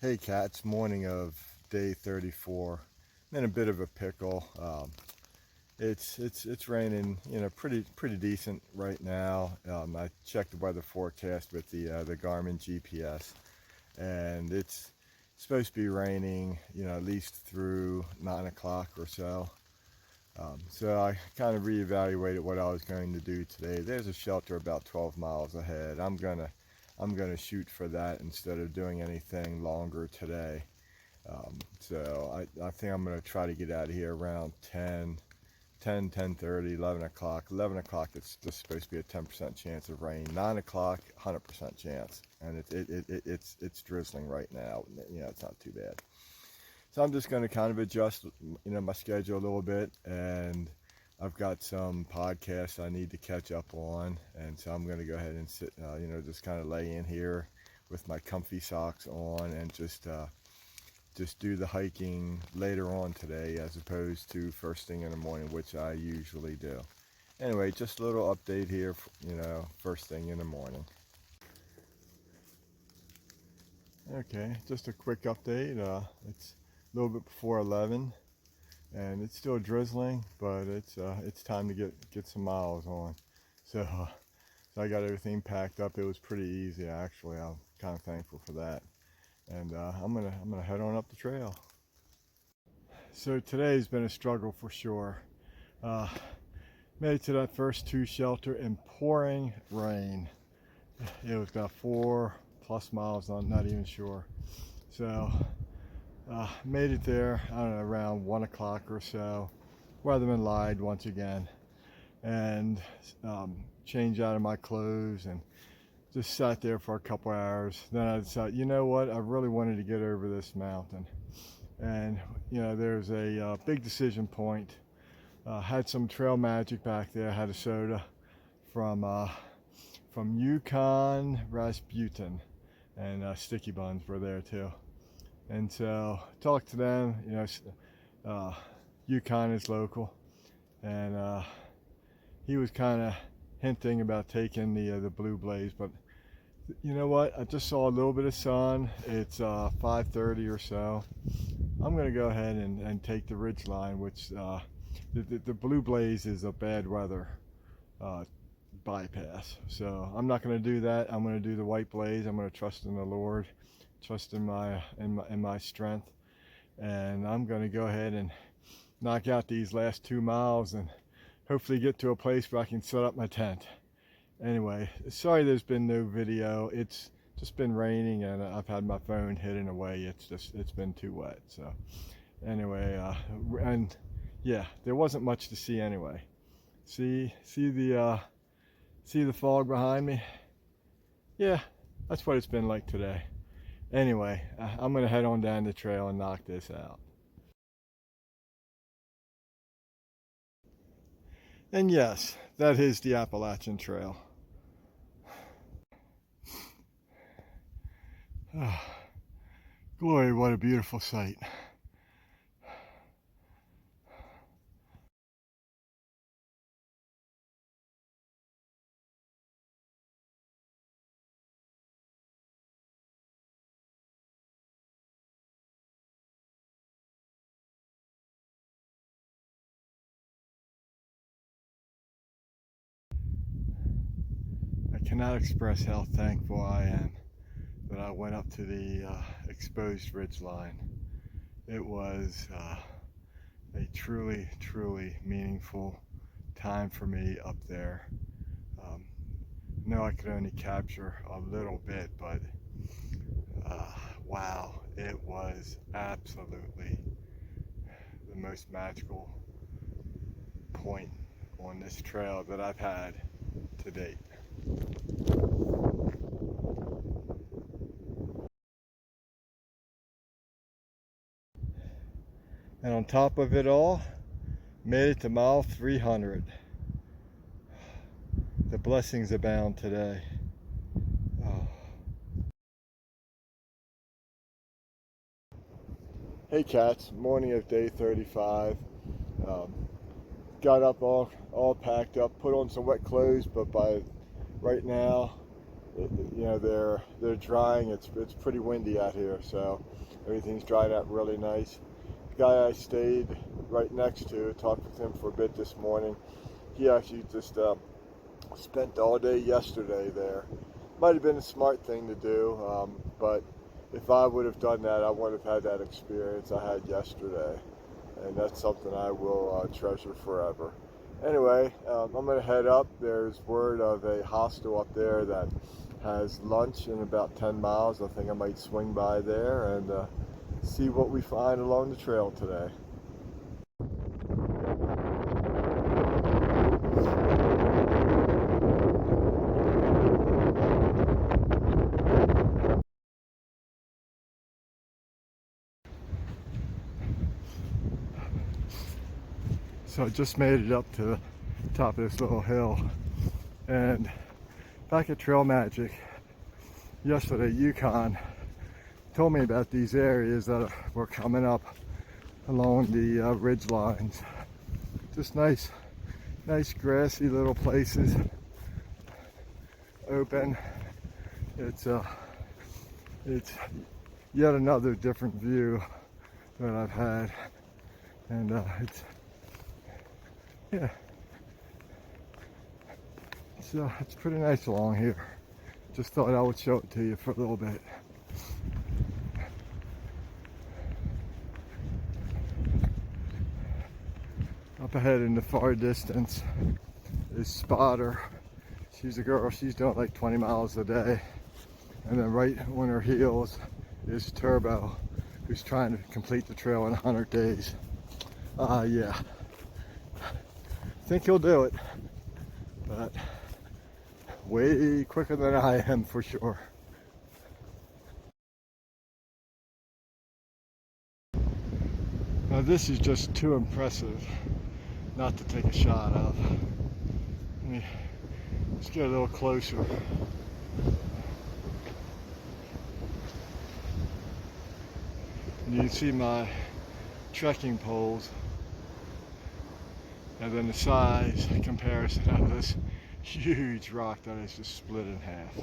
Hey cats, morning of day 34. I'm in a bit of a pickle. It's raining, pretty decent right now. I checked the weather forecast with the Garmin GPS, and it's supposed to be raining, at least through 9 o'clock or so. So I kind of reevaluated what I was going to do today. There's a shelter about 12 miles ahead. I'm gonna shoot for that instead of doing anything longer today. So I think I'm gonna try to get out of here around 10:30, 11 o'clock. 11 o'clock, it's just supposed to be a 10% chance of rain. 9 o'clock, 100% chance, and it's drizzling right now. It's not too bad. So I'm just going to kind of adjust, my schedule a little bit, and I've got some podcasts I need to catch up on, and so I'm going to go ahead and sit, just kind of lay in here with my comfy socks on and just do the hiking later on today as opposed to first thing in the morning, which I usually do. Anyway, just a little update here, first thing in the morning. Okay, just a quick update. It's a little bit before 11, and it's still drizzling, but it's time to get some miles on. So I got everything packed up. It was pretty easy actually. I'm kind of thankful for that, and I'm gonna head on up the trail. So today's been a struggle for sure. Made it to that first two shelter in pouring rain. It was about 4+ miles, I'm not even sure. So made it there, I don't know, around 1 o'clock or so. Weatherman lied once again, and changed out of my clothes and just sat there for a couple hours. Then I decided, you know what, I really wanted to get over this mountain. And there's a big decision point. Had some Trail Magic back there. Had a soda from Yukon Rasputin, and Sticky Buns were there too. And so talked to them. Yukon is local, and he was kind of hinting about taking the Blue Blaze, but you know what? I just saw a little bit of sun. It's 5:30 or so. I'm going to go ahead and take the Ridgeline, which the Blue Blaze is a bad weather bypass. So I'm not going to do that. I'm going to do the White Blaze. I'm going to trust in the Lord, trust in my strength, and I'm going to go ahead and knock out these last 2 miles and hopefully get to a place where I can set up my tent. Anyway, sorry there's been no video. It's just been raining, and I've had my phone hidden away. It's been too wet. So anyway, and yeah, there wasn't much to see anyway. See the fog behind me? Yeah, that's what it's been like today. Anyway, I'm gonna head on down the trail and knock this out. And yes, that is the Appalachian Trail. Oh, glory, what a beautiful sight. I cannot express how thankful I am that I went up to the exposed ridgeline. It was a truly, truly meaningful time for me up there. I know I could only capture a little bit, but wow, it was absolutely the most magical point on this trail that I've had to date. And on top of it all, made it to mile 300. The blessings abound today. Oh. Hey cats, morning of day 35. Got up all packed up, put on some wet clothes, but by right now you know, they're drying. It's pretty windy out here, so everything's dried out really nice. The guy I stayed right next to, talked with him for a bit this morning. He actually just spent all day yesterday there. Might have been a smart thing to do, but if I would have done that, I wouldn't have had that experience I had yesterday, and that's something I will treasure forever. Anyway, I'm going to head up. There's word of a hostel up there that has lunch in about 10 miles. I think I might swing by there and see what we find along the trail today. So I just made it up to the top of this little hill, and back at Trail Magic yesterday, Yukon told me about these areas that were coming up along the ridge lines. Just nice grassy little places, open. It's yet another different view that I've had, and it's pretty nice along here. Just thought I would show it to you for a little bit. Up ahead in the far distance is Spotter. She's a girl, she's doing like 20 miles a day. And then right on her heels is Turbo, who's trying to complete the trail in 100 days. Yeah. Think he'll do it, but way quicker than I am for sure. Now this is just too impressive not to take a shot of. Let me just get a little closer. And you can see my trekking poles, and then the size comparison of this huge rock that is just split in half.